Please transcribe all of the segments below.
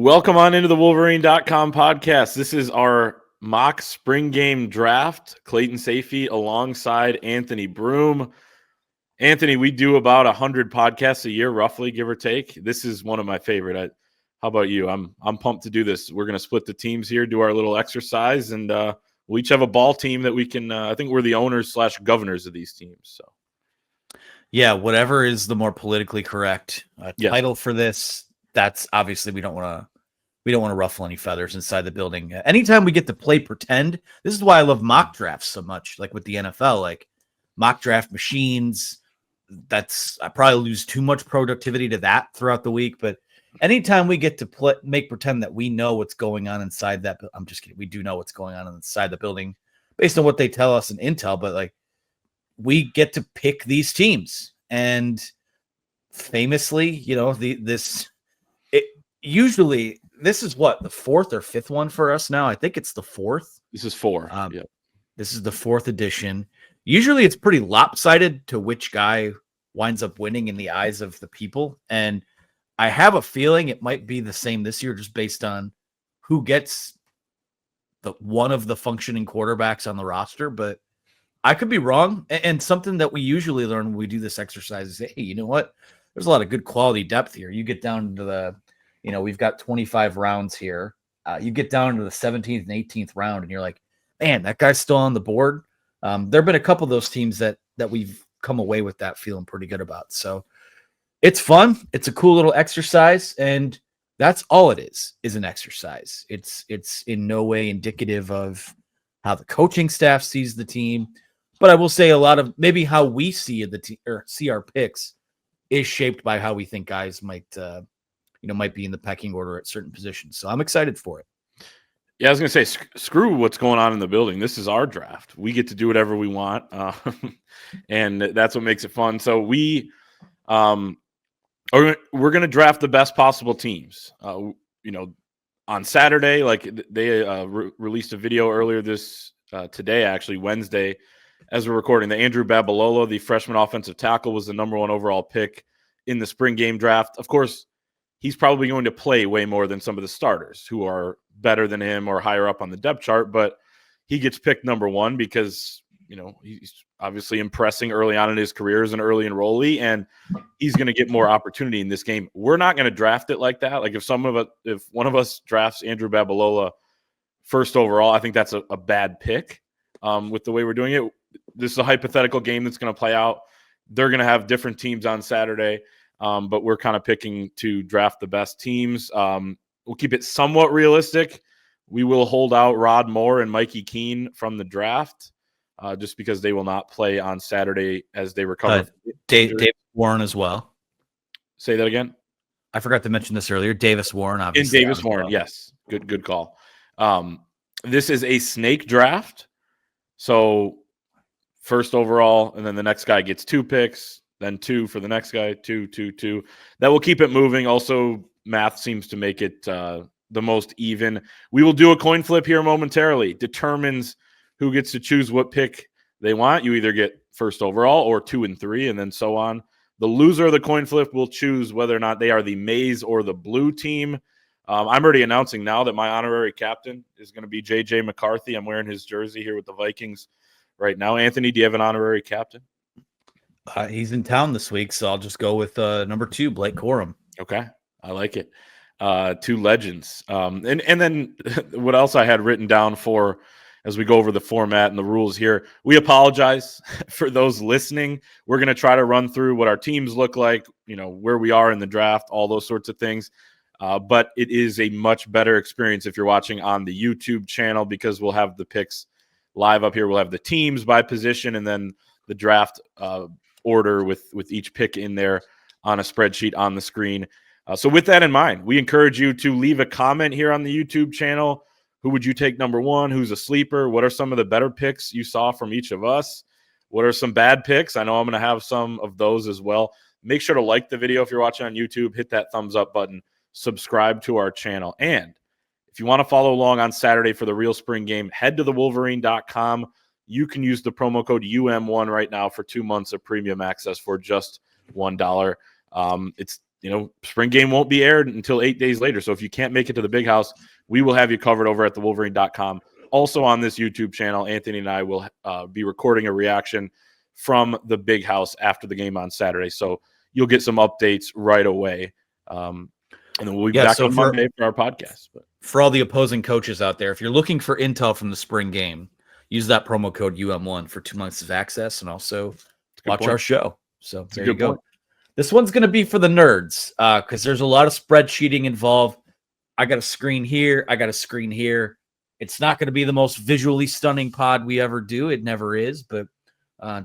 Welcome on into the Wolverine.com podcast. This is our mock spring game draft. Clayton Sayfie alongside Anthony Broome. Anthony, we do about 100 podcasts a year, roughly, give or take. This is one of my favorite. How about you? I'm pumped to do this. We're going to split the teams here, do our little exercise, and we'll each have a ball team that we can. I think we're the owners / governors of these teams. So, yeah, whatever is the more politically correct title for this. That's obviously we don't want to ruffle any feathers inside the building. Anytime we get to play pretend, this is why I love mock drafts so much. Like with the NFL, like mock draft machines. I probably lose too much productivity to that throughout the week. But anytime we get to make pretend that we know what's going on inside that, I'm just kidding. We do know what's going on inside the building based on what they tell us in intel. But like we get to pick these teams, and famously, usually this is what, the fourth or fifth one for us now. I think it's the fourth. This is 4. This is the 4th edition. Usually it's pretty lopsided to which guy winds up winning in the eyes of the people. And I have a feeling it might be the same this year, just based on who gets one of the functioning quarterbacks on the roster. But I could be wrong. And something that we usually learn when we do this exercise is, hey, you know what? There's a lot of good quality depth here. You get down to we've got 25 rounds here. You get down to the 17th and 18th round, and you're like, man, that guy's still on the board. There have been a couple of those teams that we've come away with that feeling pretty good about. So it's fun. It's a cool little exercise, and that's all it is an exercise. It's in no way indicative of how the coaching staff sees the team. But I will say a lot of maybe how we see the team or see our picks is shaped by how we think guys might be in the pecking order at certain positions. So I'm excited for it. Yeah, I was going to say, screw what's going on in the building. This is our draft. We get to do whatever we want, and that's what makes it fun. So we're going to draft the best possible teams. On Saturday, like they released a video earlier today, actually Wednesday, as we're recording. The Andrew Babalolo, the freshman offensive tackle, was the number 1 overall pick in the spring game draft. Of course, he's probably going to play way more than some of the starters who are better than him or higher up on the depth chart, but he gets picked number 1 because, he's obviously impressing early on in his career as an early enrollee, and he's going to get more opportunity in this game. We're not going to draft it like that. Like if one of us drafts Andrew Babalola first overall, I think that's a bad pick with the way we're doing it. This is a hypothetical game that's going to play out. They're going to have different teams on Saturday. But we're kind of picking to draft the best teams. We'll keep it somewhat realistic. We will hold out Rod Moore and Mikey Keene from the draft just because they will not play on Saturday as they recover. Davis Warren as well. Say that again? I forgot to mention this earlier. Davis Warren, obviously. And Davis Warren, well. Yes. Good call. This is a snake draft. So first overall, and then the next guy gets 2 picks. Then 2 for the next guy, 2. That will keep it moving. Also, math seems to make it the most even. We will do a coin flip here momentarily. Determines who gets to choose what pick they want. You either get first overall or 2 and 3, and then so on. The loser of the coin flip will choose whether or not they are the maize or the blue team. I'm already announcing now that my honorary captain is going to be J.J. McCarthy. I'm wearing his jersey here with the Vikings right now. Anthony, do you have an honorary captain? He's in town this week, so I'll just go with number 2, Blake Corum. Okay, I like it. 2 legends. And then what else I had written down for as we go over the format and the rules here. We apologize for those listening. We're going to try to run through what our teams look like, where we are in the draft, all those sorts of things. But it is a much better experience if you're watching on the YouTube channel because we'll have the picks live up here. We'll have the teams by position and then the draft order with each pick in there on a spreadsheet on the screen. So with that in mind, we encourage you to leave a comment here on the YouTube channel. Who would you take number 1? Who's a sleeper? What are some of the better picks you saw from each of us? What are some bad picks? I know I'm going to have some of those as well. Make sure to like the video if you're watching on YouTube. Hit that thumbs up button. Subscribe to our channel. And if you want to follow along on Saturday for the real spring game, head to thewolverine.com. You can use the promo code UM1 right now for 2 months of premium access for just $1. It's spring game won't be aired until 8 days later. So if you can't make it to the big house, we will have you covered over at thewolverine.com. Also on this YouTube channel, Anthony and I will be recording a reaction from the big house after the game on Saturday. So you'll get some updates right away. And then we'll be back on Monday for our podcast. But for all the opposing coaches out there, if you're looking for intel from the spring game, use that promo code UM1 for 2 months of access and also watch our show. So there you go. This one's going to be for the nerds because there's a lot of spreadsheeting involved. I got a screen here. I got a screen here. It's not going to be the most visually stunning pod we ever do. It never is. But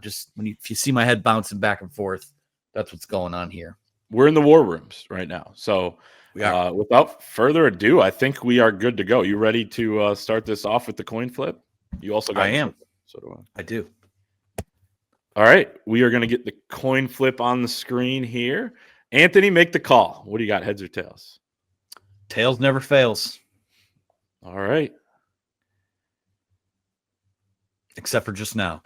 just if you see my head bouncing back and forth, that's what's going on here. We're in the war rooms right now. So without further ado, I think we are good to go. You ready to start this off with the coin flip? You also got I am. So do I. I do. All right. We are going to get the coin flip on the screen here. Anthony, make the call. What do you got, heads or tails? Tails never fails. All right. Except for just now.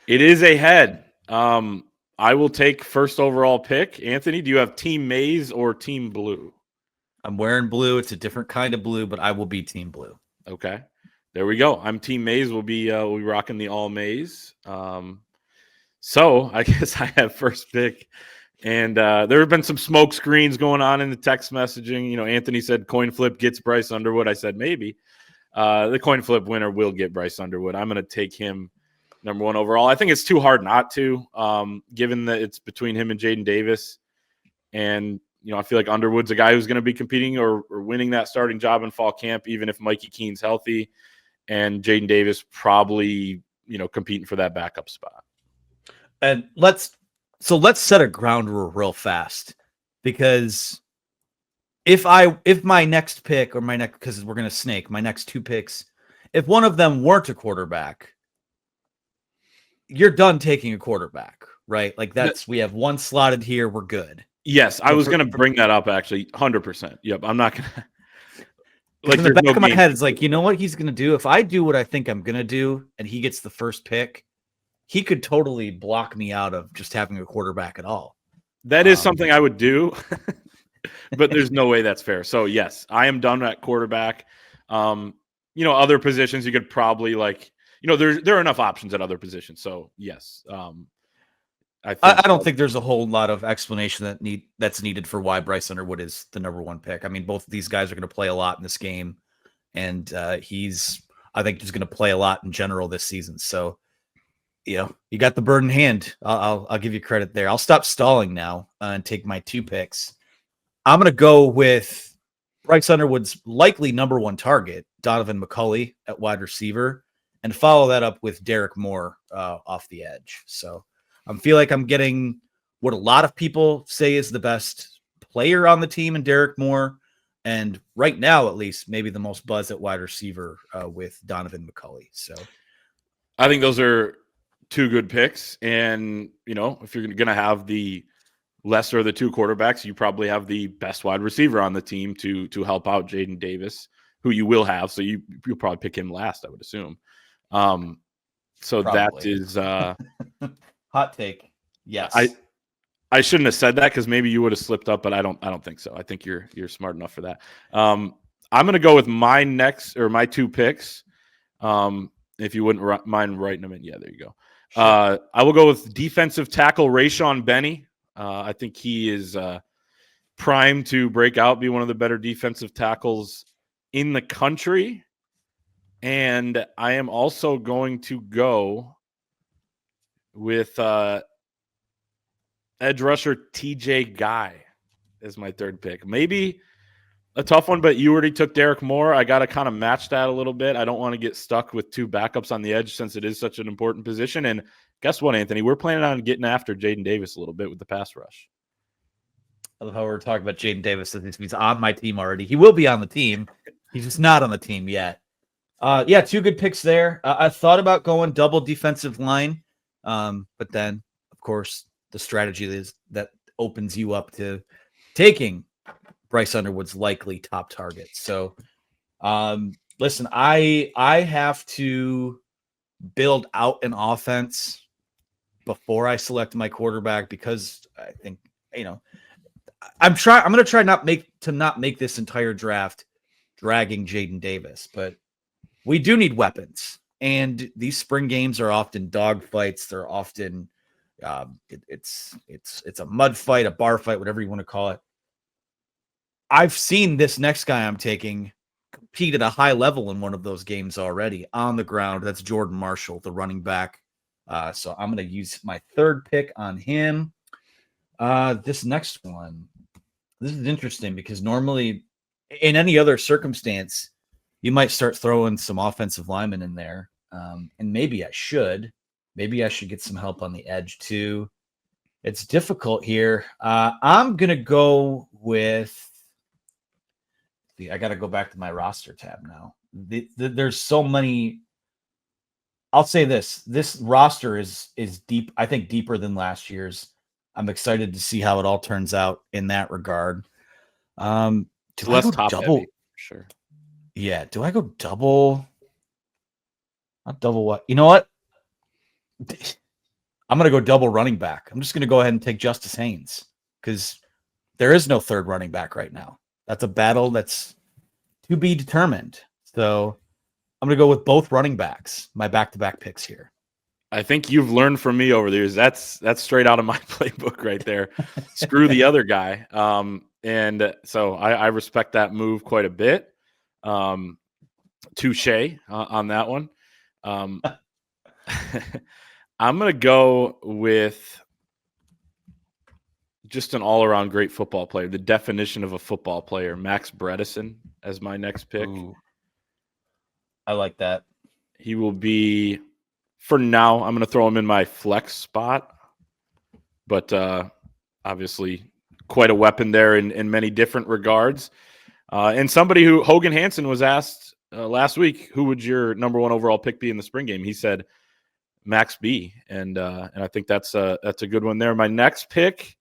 It is a head. I will take first overall pick. Anthony, do you have Team Maize or Team Blue? I'm wearing blue. It's a different kind of blue, but I will be Team Blue. Okay. There we go. I'm Team Maize. We'll be rocking the all maize. So I guess I have first pick. And there have been some smoke screens going on in the text messaging. Anthony said coin flip gets Bryce Underwood. I said maybe. The coin flip winner will get Bryce Underwood. I'm going to take him number 1 overall. I think it's too hard not to, given that it's between him and Jaden Davis. And, I feel like Underwood's a guy who's going to be competing or winning that starting job in fall camp, even if Mikey Keene's healthy. And Jaden Davis probably, competing for that backup spot. And let's set a ground rule real fast, because if my next pick because we're going to snake my next 2 picks, if one of them weren't a quarterback, you're done taking a quarterback, right? Like we have one slotted here. We're good. Yes. I was going to bring that up actually. 100%. Yep. I'm not going to. Like in the back of my head, it's like, you know what he's going to do? If I do what I think I'm going to do and he gets the first pick, he could totally block me out of just having a quarterback at all. That is something I would do, but there's no way that's fair. So yes, I am done at quarterback. Other positions you could probably there are enough options at other positions. So yes, I don't think there's a whole lot of explanation that's needed for why Bryce Underwood is the number 1 pick. I mean, both of these guys are going to play a lot in this game, and I think he's going to play a lot in general this season. So, you got the bird in hand. I'll give you credit there. I'll stop stalling now and take my 2 picks. I'm going to go with Bryce Underwood's likely number 1 target, Donovan McCulley at wide receiver, and follow that up with Derek Moore off the edge. So I feel like I'm getting what a lot of people say is the best player on the team in Derek Moore. And right now, at least, maybe the most buzz at wide receiver with Donovan McCulley. So I think those are 2 good picks. And, if you're going to have the lesser of the 2 quarterbacks, you probably have the best wide receiver on the team to help out Jaden Davis, who you will have. So you'll probably pick him last, I would assume. So probably. That is hot take. Yes. I shouldn't have said that because maybe you would have slipped up, but I don't think so. I think you're smart enough for that. I'm going to go with my 2 picks. If you wouldn't mind writing them in. Yeah, there you go. Sure. I will go with defensive tackle Rayshon Benny. I think he is primed to break out, be one of the better defensive tackles in the country. And I am also going to go with edge rusher TJ Guy as my 3rd pick. Maybe a tough one, but you already took Derek Moore. I got to kind of match that a little bit. I don't want to get stuck with 2 backups on the edge since it is such an important position. And guess what, Anthony? We're planning on getting after Jaden Davis a little bit with the pass rush. I love how we're talking about Jaden Davis. He's on my team already. He will be on the team. He's just not on the team yet. 2 good picks there. I thought about going double defensive line, but then, of course, the strategy is that opens you up to taking Bryce Underwood's likely top target. So, listen, I have to build out an offense before I select my quarterback because I think, I'm going to try not make this entire draft dragging Jaden Davis, but we do need weapons. And these spring games are often dogfights. They're often it's a mud fight, a bar fight, whatever you want to call it. I've seen this next guy I'm taking compete at a high level in one of those games already on the ground. That's Jordan Marshall, the running back. So I'm going to use my third pick on him. This next one, this is interesting because normally in any other circumstance, you might start throwing some offensive linemen in there. And maybe I should. Maybe I should get some help on the edge too. It's difficult here. I'm going to go with. I got to go back to my roster tab now. There's so many. I'll say this roster is deep. I think deeper than last year's. I'm excited to see how it all turns out in that regard. It's less top double? Heavy, for sure. Yeah. Do I go double? Not double what? You know what? I'm going to go double running back. I'm just going to go ahead and take Justice Haynes because there is no third running back right now. That's a battle that's to be determined. So I'm going to go with both running backs, my back-to-back picks here. I think you've learned from me over the years. That's straight out of my playbook right there. Screw the other guy. And so I respect that move quite a bit. Touche on that one. I'm going to go with just an all-around great football player, the definition of a football player, Max Bredesen, as my next pick. Ooh, I like that. He will be, for now, I'm going to throw him in my flex spot, but obviously quite a weapon there in many different regards. And somebody who, Hogan Hansen, was asked last week, who would your number one overall pick be in the spring game? He said Max B, and I think that's a good one there. My next pick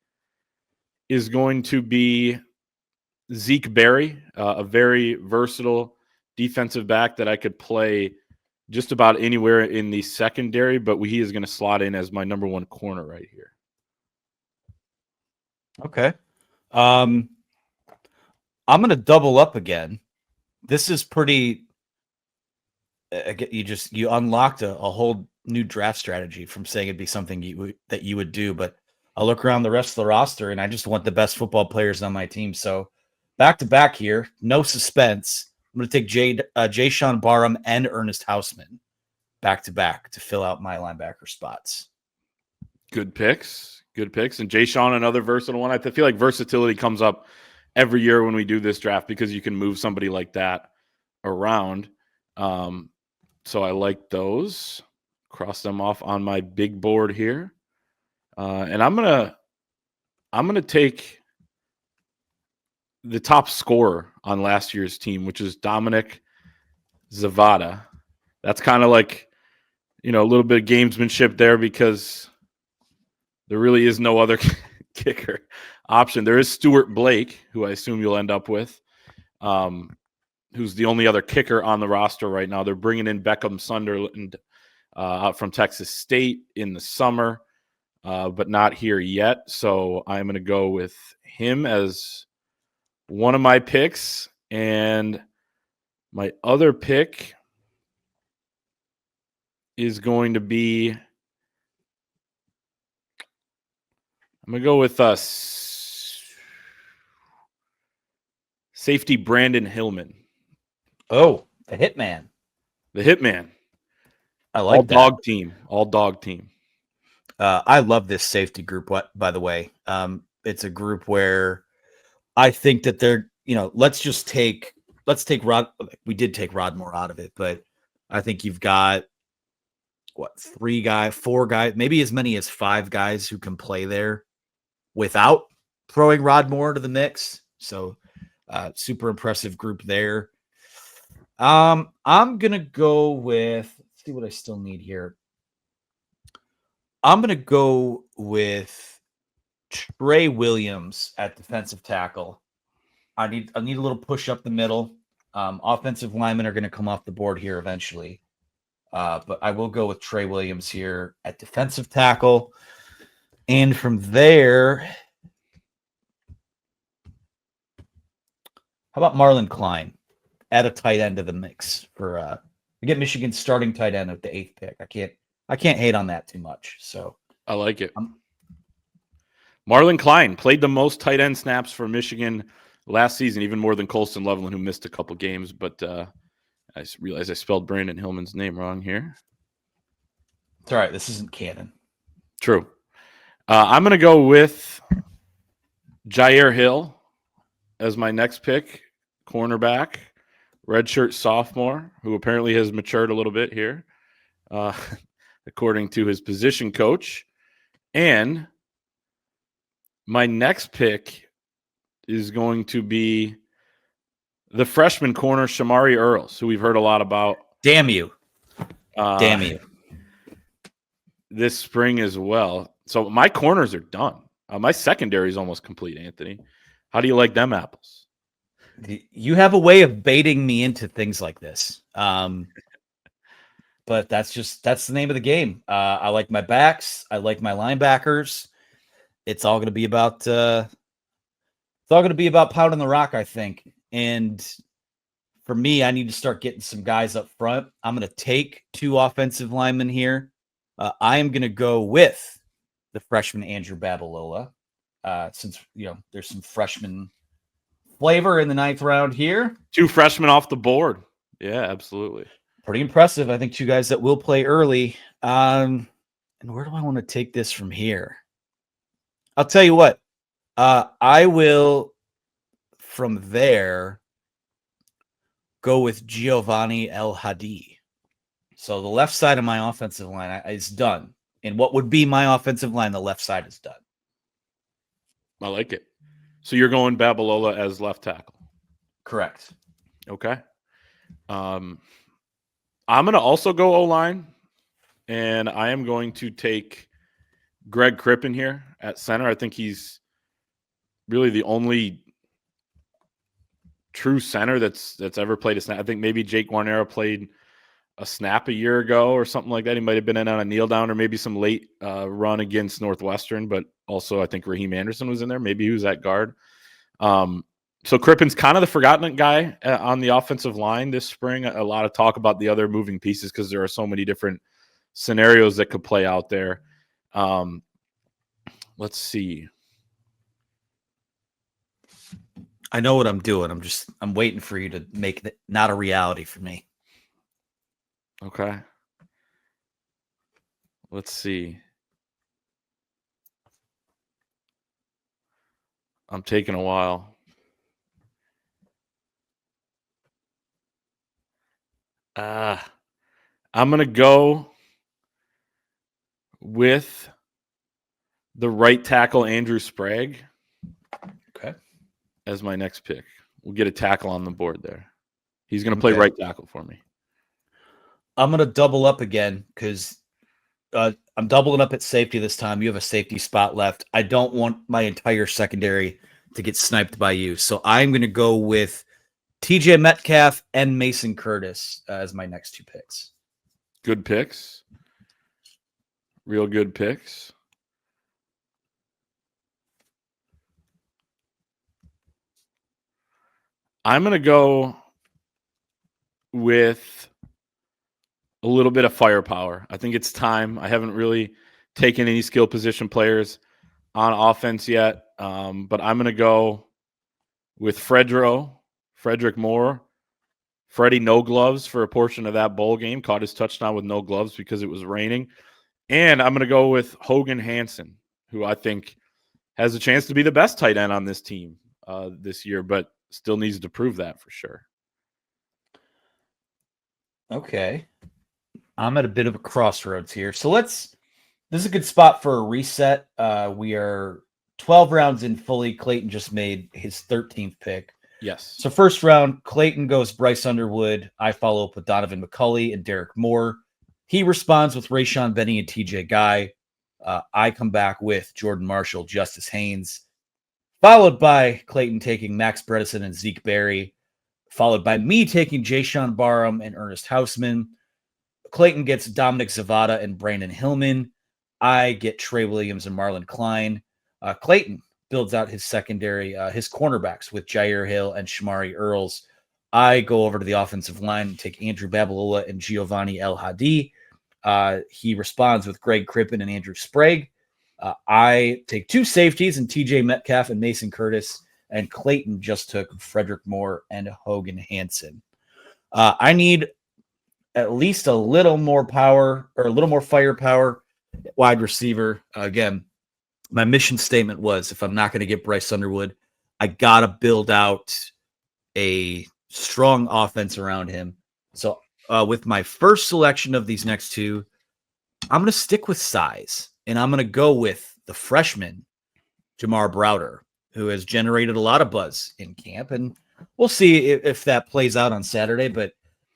is going to be Zeke Berry, a very versatile defensive back that I could play just about anywhere in the secondary, but he is going to slot in as my number one corner right here. Okay. I'm going to double up again. This is pretty. You unlocked a whole new draft strategy from saying it'd be something that you would do, but I look around the rest of the roster and I just want the best football players on my team. So back to back here, no suspense. I'm going to take Jay-Sean Barham and Ernest Hausman back to back to fill out my linebacker spots. Good picks. And Jay-Sean, another versatile one. I feel like versatility comes up every year when we do this draft because you can move somebody like that around. So I like those. Cross them off on my big board here. And I'm gonna take the top scorer on last year's team, which is Dominic Zavada. That's kind of like, a little bit of gamesmanship there because there really is no other kicker option. There is Stuart Blake, who I assume you'll end up with, who's the only other kicker on the roster right now. They're bringing in Beckham Sunderland out from Texas State in the summer. But not here yet. So I'm going to go with him as one of my picks. And my other pick is going to be, I'm going to go with safety Brandon Hillman. Oh, the Hitman. The Hitman. I like that. All dog team. I love this safety group. By the way, it's a group where I think that they're, let's take Rod. We did take Rodmore out of it, but I think you've got 4 guys, maybe as many as 5 guys who can play there without throwing Rodmore to the mix. So, super impressive group there. I'm gonna go with. Let's see what I still need here. I'm going to go with Trey Williams at defensive tackle. I need a little push up the middle. Offensive linemen are going to come off the board here eventually. But I will go with Trey Williams here at defensive tackle. And from there, How about Marlon Klein? Add a tight end to the mix for get Michigan's starting tight end at the 8th pick. I can't hate on that too much. So I like it. Marlon Klein played the most tight end snaps for Michigan last season, even more than Colston Loveland, who missed a couple games. But I realized I spelled Brandon Hillman's name wrong here. It's all right. This isn't canon. True. I'm going to go with Jair Hill as my next pick, cornerback, redshirt sophomore, who apparently has matured a little bit here, according to his position coach. And my next pick is going to be the freshman corner, Shamari Earls, who we've heard a lot about. Damn you. Damn you. This spring as well. So my corners are done. My secondary is almost complete, Anthony. How do you like them apples? You have a way of baiting me into things like this. But that's the name of the game. I like my backs. I like my linebackers. It's all going to be about pounding the rock, I think. And for me, I need to start getting some guys up front. I'm going to take 2 offensive linemen here. I am going to go with the freshman Andrew Babalola, since there's some freshman flavor in the 9th round here. 2 freshmen off the board. Yeah, absolutely. Pretty impressive. I think 2 guys that will play early. And where do I want to take this from here? I'll tell you what. I will, from there, go with Giovanni El Hadi. So the left side of my offensive line is done. And what would be my offensive line, the left side is done. I like it. So you're going Babalola as left tackle. Correct. Okay. I'm going to also go O-line, and I am going to take Greg Crippen here at center. I think he's really the only true center that's ever played a snap. I think maybe Jake Guarnero played a snap a year ago or something like that. He might have been in on a kneel down or maybe some late run against Northwestern, but also I think Raheem Anderson was in there. Maybe he was at guard. So Crippen's kind of the forgotten guy on the offensive line this spring. A lot of talk about the other moving pieces because there are so many different scenarios that could play out there. Let's see. I know what I'm doing. I'm waiting for you to make it not a reality for me. Okay. Let's see. I'm taking a while. I'm going to go with the right tackle, Andrew Sprague. Okay. As my next pick. We'll get a tackle on the board there. He's going to play right tackle for me. I'm going to double up again because I'm doubling up at safety this time. You have a safety spot left. I don't want my entire secondary to get sniped by you. So I'm going to go with TJ Metcalf and Mason Curtis as my next 2 picks. Good picks. Real good picks. I'm going to go with a little bit of firepower. I think it's time. I haven't really taken any skill position players on offense yet, but I'm going to go with Frederick Moore. Freddie no gloves for a portion of that bowl game. Caught his touchdown with no gloves because it was raining. And I'm going to go with Hogan Hansen, who I think has a chance to be the best tight end on this team this year, but still needs to prove that for sure. Okay. I'm at a bit of a crossroads here. So this is a good spot for a reset. We are 12 rounds in fully. Clayton just made his 13th pick. Yes. So first round, Clayton goes Bryce Underwood. I follow up with Donovan McCulley and Derek Moore. He responds with Rayshon Benny and TJ Guy. I come back with Jordan Marshall, Justice Haynes, followed by Clayton taking Max Bredesen and Zeke Berry, followed by me taking Jayshon Barham and Ernest Hausman. Clayton gets Dominic Zavada and Brandon Hillman. I get Trey Williams and Marlon Klein. Clayton builds out his secondary, his cornerbacks with Jair Hill and Shamari Earls. I go over to the offensive line and take Andrew Babalola and Giovanni El Hadi. He responds with Greg Crippen and Andrew Sprague. I take 2 safeties and TJ Metcalf and Mason Curtis, and Clayton just took Frederick Moore and Hogan Hansen. I need at least a little more power or a little more firepower wide receiver. Again, my mission statement was if I'm not going to get Bryce Underwood, I got to build out a strong offense around him. So with my first selection of these next 2, I'm going to stick with size, and I'm going to go with the freshman, Jamar Browder, who has generated a lot of buzz in camp, and we'll see if that plays out on Saturday. But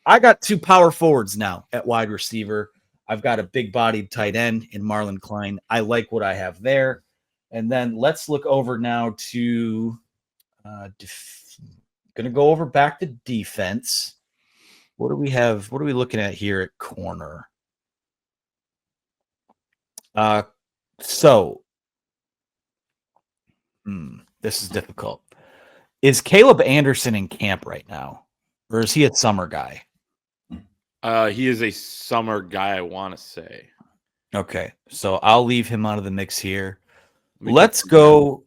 I got 2 power forwards now at wide receiver. I've got a big-bodied tight end in Marlon Klein. I like what I have there. And then let's look over now to going to go over back to defense. What do we have? What are we looking at here at corner? This is difficult. Is Caleb Anderson in camp right now, or is he a summer guy? He is a summer guy, I want to say. Okay, so I'll leave him out of the mix here. Let's go.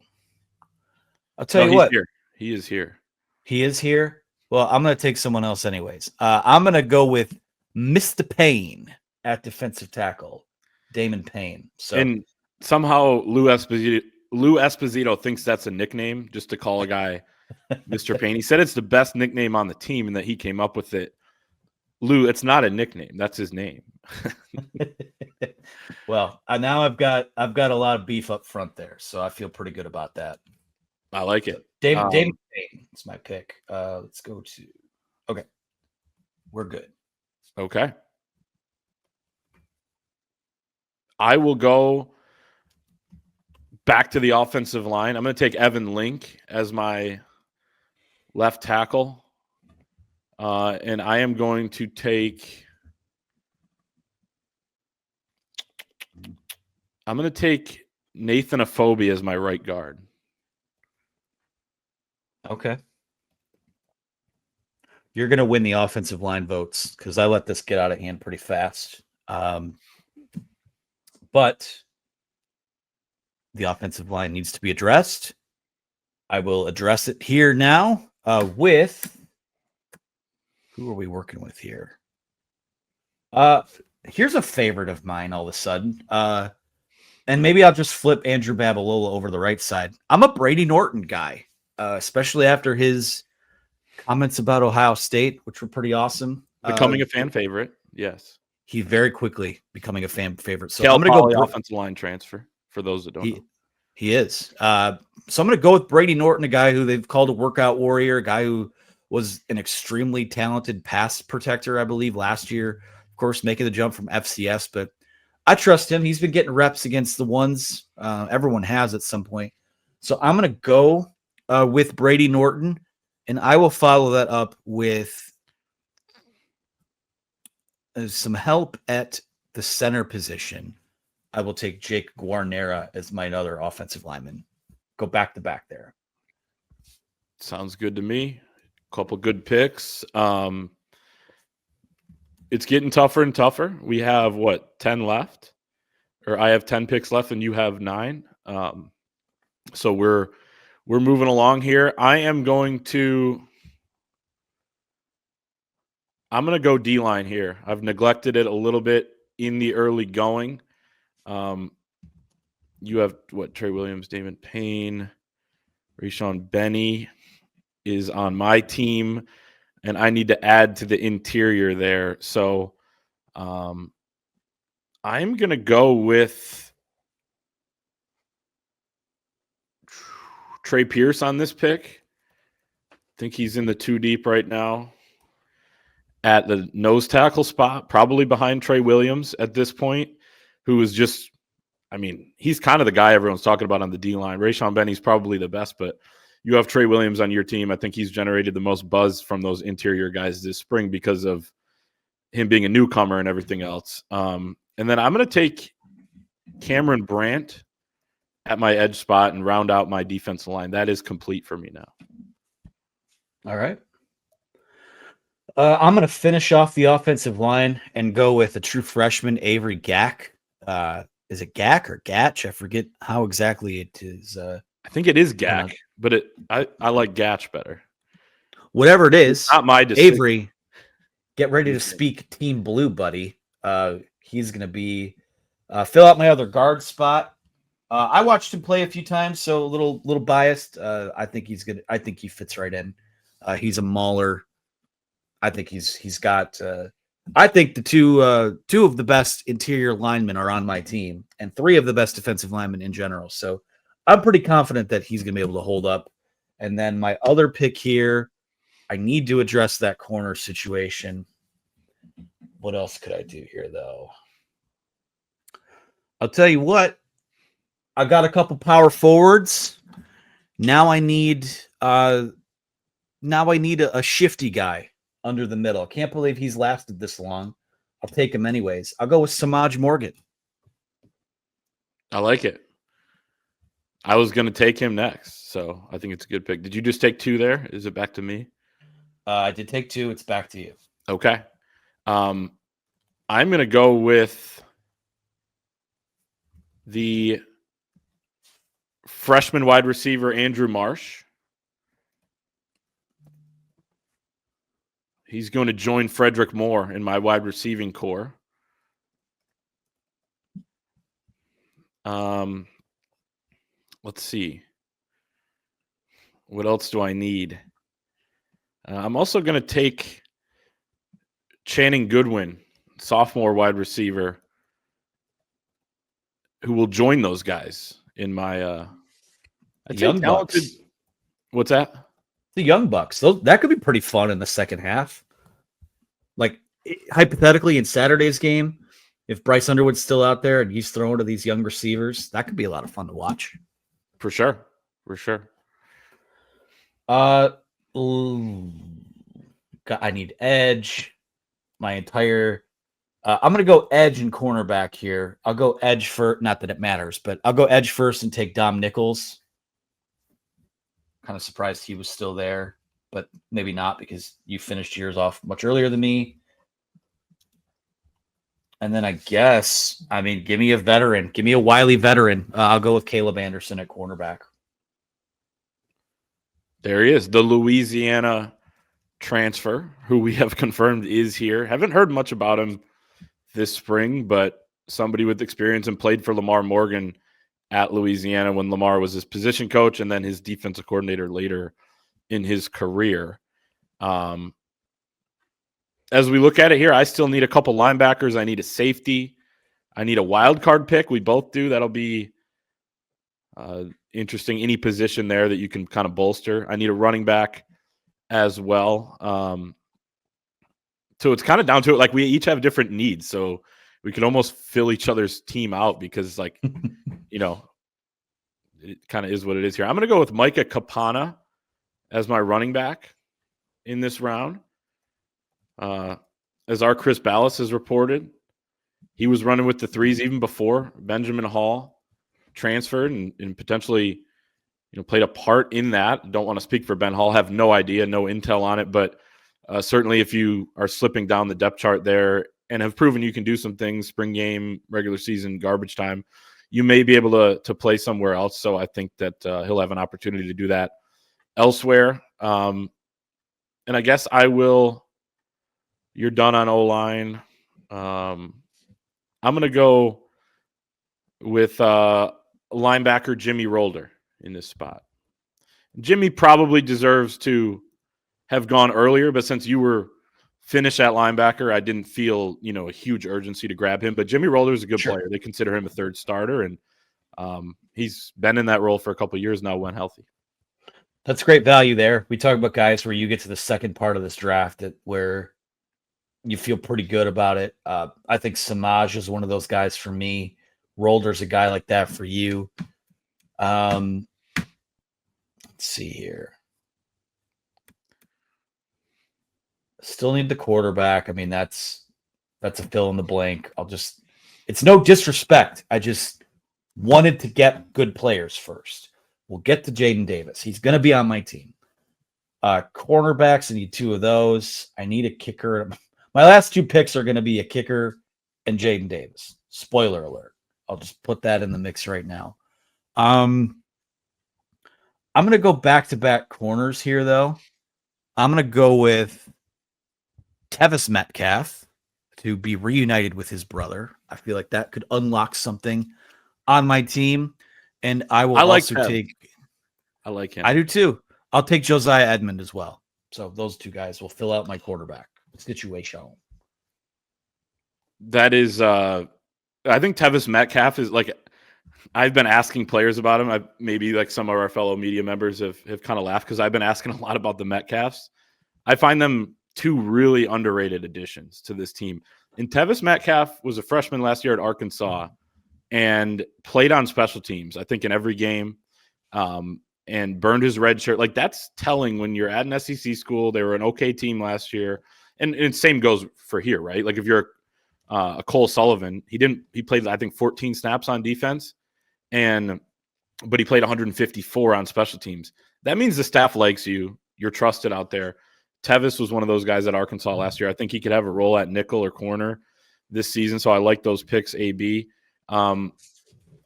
I'll tell you what. Here. He is here. He is here? Well, I'm going to take someone else anyways. I'm going to go with Mr. Payne at defensive tackle, Damon Payne. So, and somehow Lou Esposito thinks that's a nickname just to call a guy Mr. Payne. He said it's the best nickname on the team and that he came up with it. Lou, it's not a nickname. That's his name. Well, now I've got a lot of beef up front there, so I feel pretty good about that. I like it. David Payne is my pick. Let's go to. Okay, we're good. Okay, I will go back to the offensive line. I'm going to take Evan Link as my left tackle, and I am going to take. I'm going to take Nathan Afobe as my right guard. Okay. You're going to win the offensive line votes because I let this get out of hand pretty fast. But the offensive line needs to be addressed. I will address it here now with who are we working with here? Here's a favorite of mine all of a sudden. And maybe I'll just flip Andrew Babalola over the right side. I'm a Brady Norton guy, especially after his comments about Ohio State, which were pretty awesome. Becoming a fan favorite, yes. He very quickly becoming a fan favorite. So Cal I'm going to go offensive line transfer for those that don't know. He is. So I'm going to go with Brady Norton, a guy who they've called a workout warrior, a guy who was an extremely talented pass protector, I believe, last year. Of course, making the jump from FCS, but I trust him. He's been getting reps against the ones everyone has at some point. So I'm going to go with Brady Norton, and I will follow that up with some help at the center position. I will take Jake Guarnera as my other offensive lineman. Go back to back there. Sounds good to me. Couple good picks. It's getting tougher and tougher. We have 10 left, or I have 10 picks left, and you have 9. So we're moving along here. I'm going to go D-line here. I've neglected it a little bit in the early going. You have Trey Williams, Damon Payne, Rashawn Benny is on my team, and I need to add to the interior there. So I'm going to go with Trey Pierce on this pick. I think he's in the 2 deep right now at the nose tackle spot, probably behind Trey Williams at this point, who is just, he's kind of the guy everyone's talking about on the D-line. Rashawn Benny's probably the best, but you have Trey Williams on your team. I think he's generated the most buzz from those interior guys this spring because of him being a newcomer and everything else. And then I'm going to take Cameron Brandt at my edge spot and round out my defensive line. That is complete for me now. All right. I'm going to finish off the offensive line and go with a true freshman, Avery Gack. Is it Gack or Gatch? I forget how exactly it is. I think it is Gack, but I like Gatch better. Whatever it is, not my decision. Avery, get ready to speak Team Blue, buddy. He's going to be fill out my other guard spot. I watched him play a few times, so a little biased. I think he's good. I think he fits right in. He's a mauler. I think he's got. I think the two of the best interior linemen are on my team, and 3 of the best defensive linemen in general. So I'm pretty confident that he's going to be able to hold up. And then my other pick here, I need to address that corner situation. What else could I do here, though? I'll tell you what. I got a couple power forwards. Now I need a shifty guy under the middle. Can't believe he's lasted this long. I'll take him anyways. I'll go with Samaj Morgan. I like it. I was going to take him next, so I think it's a good pick. Did you just take 2 there? Is it back to me? I did take 2. It's back to you. Okay. I'm going to go with the freshman wide receiver, Andrew Marsh. He's going to join Frederick Moore in my wide receiving core. Let's see. What else do I need? I'm also going to take Channing Goodwin, sophomore wide receiver, who will join those guys in my Young Bucks. What's that? The Young Bucks. That could be pretty fun in the second half. Like, hypothetically, in Saturday's game, if Bryce Underwood's still out there and he's throwing to these young receivers, that could be a lot of fun to watch. For sure. For sure. I need edge. My entire I'm going to go edge and cornerback here. I'll go edge first. Not that it matters, but I'll go edge first and take Dom Nichols. Kind of surprised he was still there, but maybe not because you finished yours off much earlier than me. And then I guess, give me a veteran. Give me a wily veteran. I'll go with Caleb Anderson at cornerback. There he is, the Louisiana transfer, who we have confirmed is here. Haven't heard much about him this spring, but somebody with experience and played for Lamar Morgan at Louisiana when Lamar was his position coach and then his defensive coordinator later in his career. As we look at it here, I still need a couple linebackers. I need a safety. I need a wild card pick. We both do. That'll be interesting. Any position there that you can kind of bolster. I need a running back as well. So it's kind of down to it. Like, we each have different needs. So we could almost fill each other's team out because, like, it kind of is what it is here. I'm going to go with Micah Kapana as my running back in this round. As our Chris Ballas has reported, he was running with the 3s even before Benjamin Hall transferred and potentially, played a part in that. Don't want to speak for Ben Hall. Have no idea, no intel on it, but certainly if you are slipping down the depth chart there and have proven you can do some things, spring game, regular season, garbage time, you may be able to play somewhere else. So I think that he'll have an opportunity to do that elsewhere. And I guess I will. You're done on O-line. I'm going to go with linebacker Jimmy Rolder in this spot. Jimmy probably deserves to have gone earlier, but since you were finished at linebacker, I didn't feel, a huge urgency to grab him. But Jimmy Rolder is a good player. They consider him a 3rd starter, and he's been in that role for a couple of years now when healthy. That's great value there. We talk about guys where you get to the second part of this draft where you feel pretty good about it. I think Samaj is one of those guys for me. Rolder's a guy like that for you. Let's see here. Still need the quarterback. That's a fill in the blank. It's no disrespect. wanted to get good players first. We'll get to Jaden Davis. He's going to be on my team. Cornerbacks, I need 2 of those. I need a kicker. My last 2 picks are going to be a kicker and Jaden Davis. Spoiler alert. I'll just put that in the mix right now. I'm going to go back-to-back corners here, though. I'm going to go with Tevis Metcalf to be reunited with his brother. I feel like that could unlock something on my team. And I will also take... I like him. I do too. I'll take Josiah Edmond as well. So those 2 guys will fill out my quarterback situation. That is, I think Tevis Metcalf is like, I've been asking players about him. Maybe like some of our fellow media members have kind of laughed because I've been asking a lot about the Metcalfs. I find them 2 really underrated additions to this team. And Tevis Metcalf was a freshman last year at Arkansas and played on special teams, I think, in every game. And burned his red shirt. Like, that's telling when you're at an SEC school. They were an okay team last year. And same goes for here, right? Like, if you're a Cole Sullivan, he played, I think, 14 snaps on defense, but he played 154 on special teams. That means the staff likes you. You're trusted out there. Tevis was one of those guys at Arkansas last year. I think he could have a role at nickel or corner this season. So I like those picks, AB. I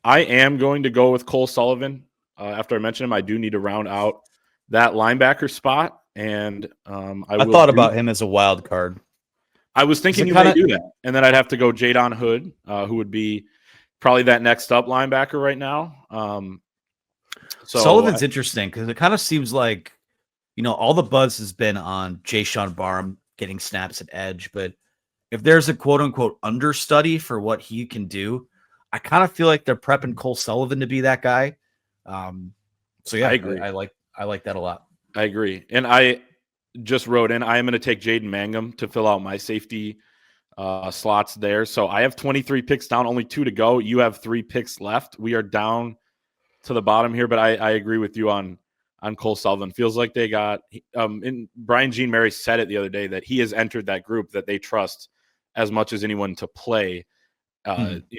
am going to go with Cole Sullivan. After I mentioned him, I do need to round out that linebacker spot, and I thought about him as a wild card. I was thinking you may do that, and then I'd have to go Jadon Hood, who would be probably that next up linebacker right now. So Sullivan's interesting because it kind of seems like, all the buzz has been on Jayshon Barham getting snaps at edge, but if there's a quote unquote understudy for what he can do, I kind of feel like they're prepping Cole Sullivan to be that guy. So yeah, I agree. I like that a lot. I agree. And I just wrote in, I am going to take Jaden Mangum to fill out my safety slots there. So I have 23 picks down, only 2 to go. You have 3 picks left. We are down to the bottom here, but I agree with you on Cole Sullivan. Feels like they got and Brian Jean Mary said it the other day that he has entered that group that they trust as much as anyone to play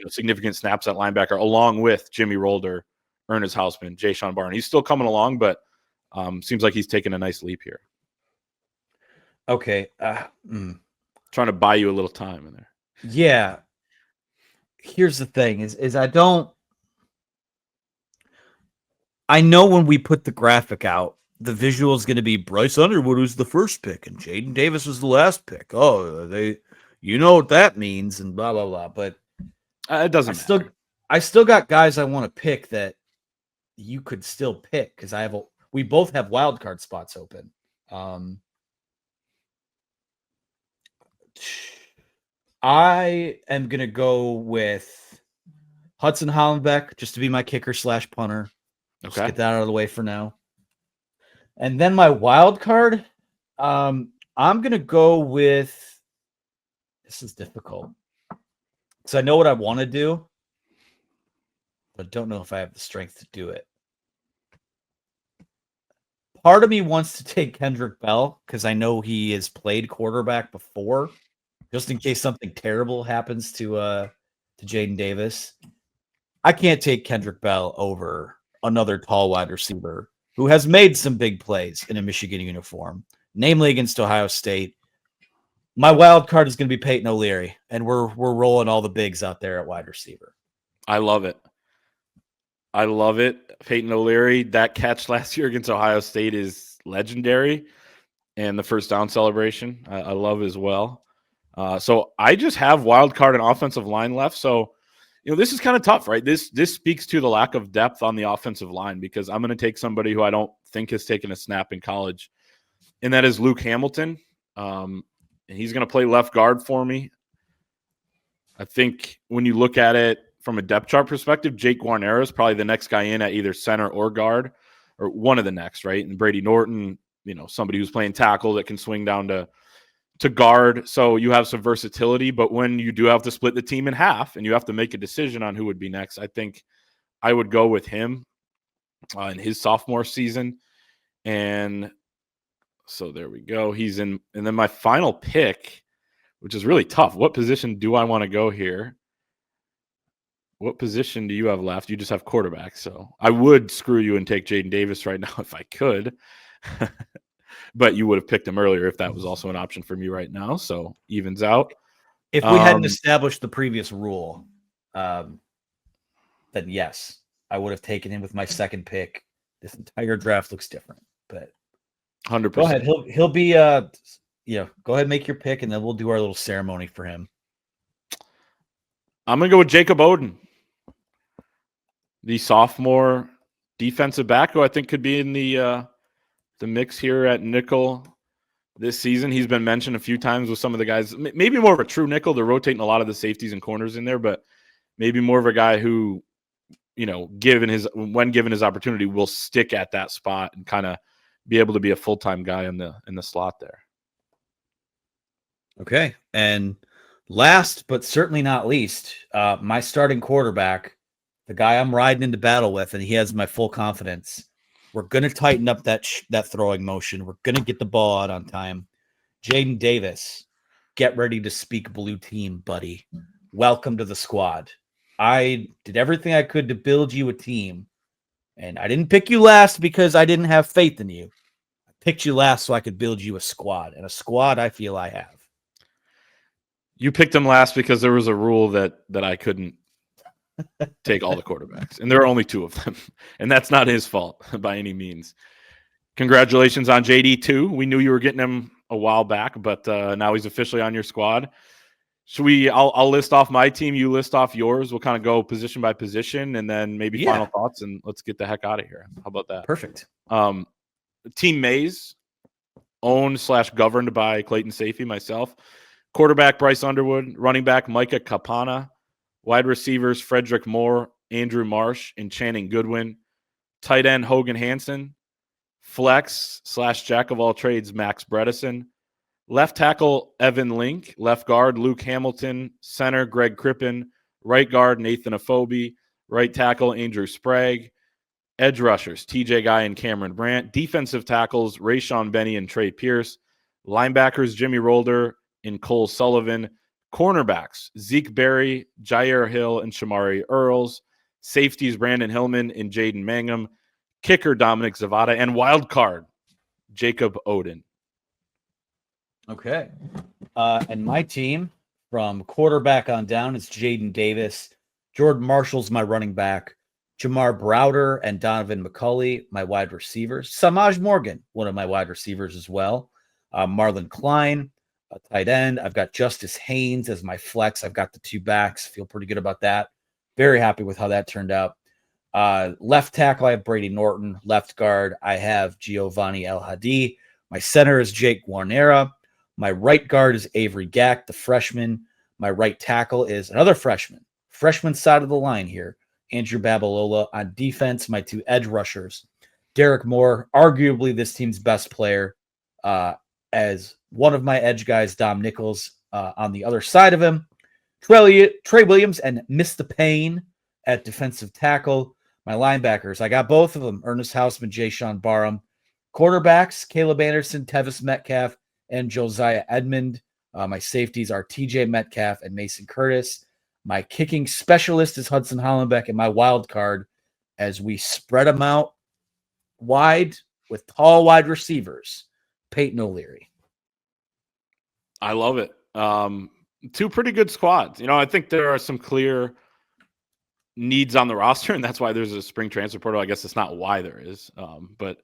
significant snaps at linebacker, along with Jimmy Rolder, Ernest Hausman, Jayshon Barnes. He's still coming along, but seems like he's taking a nice leap here. Okay. Trying to buy you a little time in there. Yeah. Here's the thing is I know when we put the graphic out, the visual is going to be Bryce Underwood was the first pick and Jaden Davis was the last pick. Oh, what that means and blah, blah, blah. But it doesn't matter. I still got guys I want to pick that you could still pick because we both have wild card spots open. I am gonna go with Hudson Hollenbeck just to be my kicker / punter. Okay, just get that out of the way for now. And then my wild card, I'm gonna go with. This is difficult because I know what I want to do, but don't know if I have the strength to do it. Part of me wants to take Kendrick Bell because I know he has played quarterback before, just in case something terrible happens to Jaden Davis. I can't take Kendrick Bell over another tall wide receiver who has made some big plays in a Michigan uniform, namely against Ohio State. My wild card is going to be Peyton O'Leary, and we're rolling all the bigs out there at wide receiver. I love it. Peyton O'Leary, that catch last year against Ohio State is legendary, and the first down celebration I love as well. So I just have wild card and offensive line left. So, this is kind of tough, right? This speaks to the lack of depth on the offensive line because I'm going to take somebody who I don't think has taken a snap in college, and that is Luke Hamilton. And he's going to play left guard for me. I think when you look at it from a depth chart perspective, Jake Guarnero is probably the next guy in at either center or guard, or one of the next, right? And Brady Norton, somebody who's playing tackle that can swing down to guard. So you have some versatility, but when you do have to split the team in half and you have to make a decision on who would be next, I think I would go with him in his sophomore season. And so there we go. He's in. And then my final pick, which is really tough. What position do I want to go here? what position do you have left? You just have quarterback. So I would screw you and take Jaden Davis right now if I could. But you would have picked him earlier if that was also an option for me right now. So evens out. If we hadn't established the previous rule, then yes, I would have taken him with my second pick. This entire draft looks different, but 100%. Go ahead. He'll be go ahead and make your pick, and then we'll do our little ceremony for him. I'm gonna go with Jacob Oden, the sophomore defensive back, who I think could be in the mix here at nickel this season. He's been mentioned a few times with some of the guys, maybe more of a true nickel. They're rotating a lot of the safeties and corners in there, but maybe more of a guy who, when given his opportunity, will stick at that spot and kind of be able to be a full-time guy in the slot there. Okay. And last, but certainly not least, my starting quarterback, the guy I'm riding into battle with, and he has my full confidence. We're going to tighten up that throwing motion. We're going to get the ball out on time. Jaden Davis, get ready to speak blue team, buddy. Welcome to the squad. I did everything I could to build you a team, and I didn't pick you last because I didn't have faith in you. I picked you last so I could build you a squad, and a squad I feel I have. You picked him last because there was a rule that I couldn't take all the quarterbacks, and there are only 2 of them, and that's not his fault by any means. Congratulations on JD too. We knew you were getting him a while back, but now he's officially on your squad. Should we? I'll list off my team. You list off yours. We'll kind of go position by position, and then maybe final thoughts, and let's get the heck out of here. How about that? Perfect. Team Mays, owned/governed by Clayton Sayfie, myself. Quarterback Bryce Underwood, running back Micah Kapana, wide receivers Frederick Moore, Andrew Marsh, and Channing Goodwin, tight end Hogan Hansen, flex/jack of all trades Max Bredesen, left tackle Evan Link, left guard Luke Hamilton, center Greg Crippen, right guard Nathan Afobe, right tackle Andrew Sprague, edge rushers TJ Guy and Cameron Brandt, defensive tackles Rayshon Benny and Trey Pierce, linebackers Jimmy Rolder and Cole Sullivan, cornerbacks Zeke Berry, Jair Hill, and Shamari Earls, safeties Brandon Hillman and Jaden Mangum, kicker Dominic Zavada, and wild card Jacob Oden. Okay. And my team from quarterback on down is Jaden Davis. Jordan Marshall's my running back. Jamar Browder and Donovan McCulley, my wide receivers. Samaj Morgan, one of my wide receivers as well. Marlon Klein, a tight end. I've got Justice Haynes as my flex. I've got the 2 backs. Feel pretty good about that. Very happy with how that turned out. Left tackle, I have Brady Norton. Left guard, I have Giovanni El Hadi. My center is Jake Guarnera. My right guard is Avery Gack, the freshman. My right tackle is another freshman. Freshman side of the line here, Andrew Babalola. On defense, my 2 edge rushers, Derek Moore, arguably this team's best player, as one of my edge guys, Dom Nichols, on the other side of him. Trey Williams and Mr. Payne at defensive tackle. My linebackers, I got both of them, Ernest Hausman, Jay Sean Barham. Quarterbacks, Caleb Anderson, Tevis Metcalf, and Josiah Edmond. My safeties are TJ Metcalf and Mason Curtis. My kicking specialist is Hudson Hollenbeck, and my wild card, as we spread them out wide with tall wide receivers, Peyton O'Leary. I love it. 2 pretty good squads. I think there are some clear needs on the roster, and that's why there's a spring transfer portal. I guess it's not why there is, but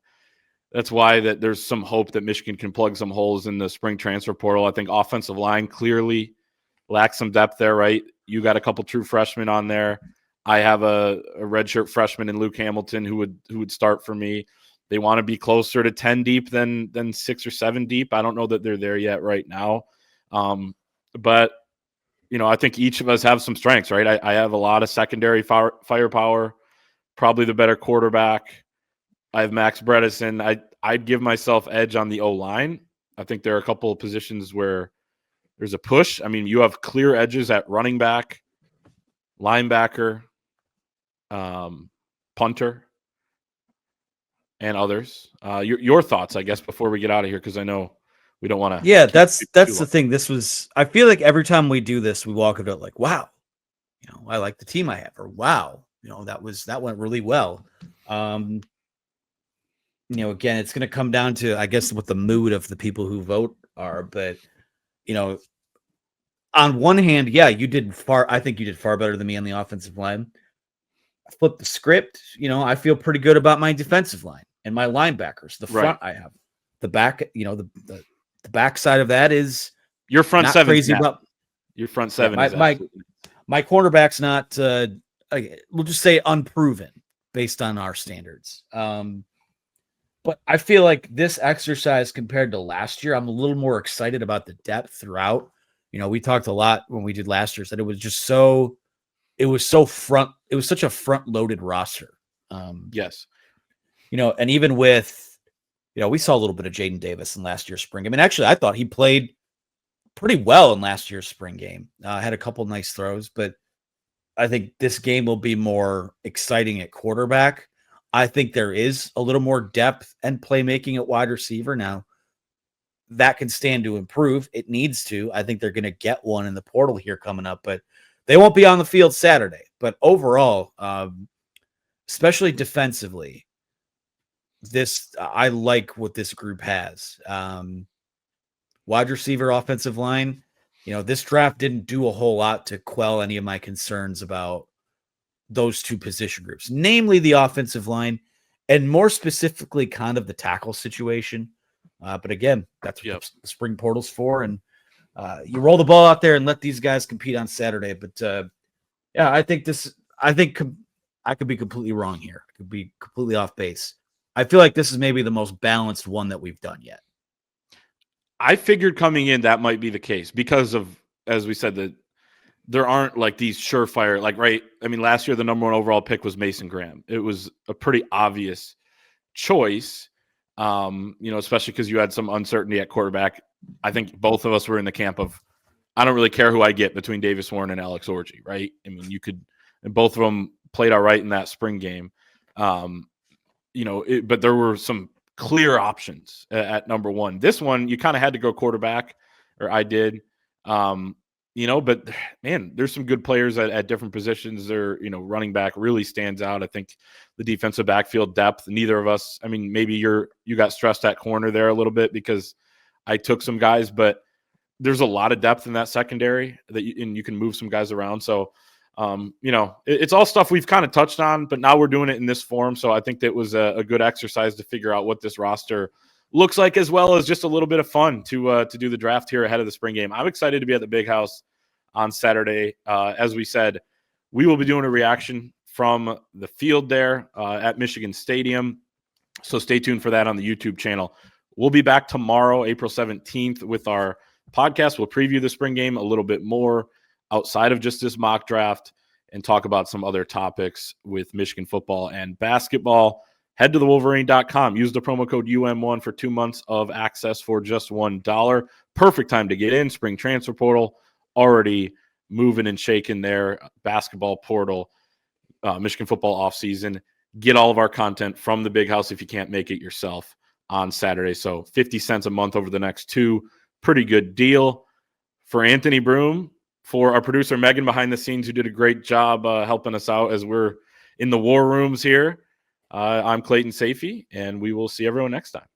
that's why that there's some hope that Michigan can plug some holes in the spring transfer portal. I think offensive line clearly lacks some depth there, right? You got a couple true freshmen on there. I have a redshirt freshman in Luke Hamilton who would start for me. They want to be closer to 10 deep than 6 or 7 deep. I don't know that they're there yet right now. But I think each of us have some strengths, right? I have a lot of secondary firepower, probably the better quarterback. I have Max Bredesen. I'd give myself edge on the O-line. I think there are a couple of positions where there's a push. I mean, you have clear edges at running back, linebacker, punter, and others. Your thoughts, I guess, before we get out of here, because I know we don't want to. Yeah, that's the thing. I feel like every time we do this, we walk about like, wow, I like the team I have, or wow, that went really well. Again, it's going to come down to, I guess, what the mood of the people who vote are. But, on one hand, yeah, I think you did far better than me on the offensive line. I flipped the script. I feel pretty good about my defensive line and my linebackers. The front, I have the back, the back side of that is your front not seven. Crazy about your front seven. Yeah, is my cornerback's not, we'll just say unproven based on our standards. But I feel like this exercise compared to last year, I'm a little more excited about the depth throughout. We talked a lot when we did last year, that it was just it was such a front loaded roster. Yes. And even with, we saw a little bit of Jaden Davis in last year's spring game. I mean, actually, I thought he played pretty well in last year's spring game. Had a couple nice throws, but I think this game will be more exciting at quarterback. I think there is a little more depth and playmaking at wide receiver now. That can stand to improve. It needs to. I think they're going to get one in the portal here coming up, but they won't be on the field Saturday. But overall, especially defensively, I like what this group has. Wide receiver, offensive line, this draft didn't do a whole lot to quell any of my concerns about those two position groups, namely the offensive line and more specifically kind of the tackle situation. But again, that's what the spring portal's for. And you roll the ball out there and let these guys compete on Saturday. But yeah, I think I could be completely wrong here. I could be completely off base. I feel like this is maybe the most balanced one that we've done yet. I figured coming in that might be the case because of, as we said, that there aren't like these surefire, I mean, last year the number 1 overall pick was Mason Graham. It was a pretty obvious choice, especially because you had some uncertainty at quarterback. I think both of us were in the camp of, I don't really care who I get between Davis Warren and Alex Orji, right? I mean, and both of them played all right in that spring game. But there were some clear options at number 1. This one, you kind of had to go quarterback, or I did. But man, there's some good players at different positions. Running back really stands out. I think the defensive backfield depth, neither of us, I mean, maybe you got stressed at corner there a little bit because I took some guys, but there's a lot of depth in that secondary and you can move some guys around. So, it's all stuff we've kind of touched on, but now we're doing it in this form. So I think that was a good exercise to figure out what this roster looks like, as well as just a little bit of fun to do the draft here ahead of the spring game. I'm excited to be at the Big House on Saturday. As we said, we will be doing a reaction from the field there at Michigan Stadium. So stay tuned for that on the YouTube channel. We'll be back tomorrow, April 17th, with our podcast. We'll preview the spring game a little bit more outside of just this mock draft and talk about some other topics with Michigan football and basketball. Head to the Wolverine.com. Use the promo code UM1 for 2 months of access for just $1. Perfect time to get in. Spring transfer portal already moving and shaking there. Basketball portal, Michigan football offseason. Get all of our content from the Big House if you can't make it yourself on Saturday. So 50 cents a month over the next 2. Pretty good deal. For Anthony Broome, for our producer Megan behind the scenes, who did a great job helping us out as we're in the war rooms here. I'm Clayton Sayfie, and we will see everyone next time.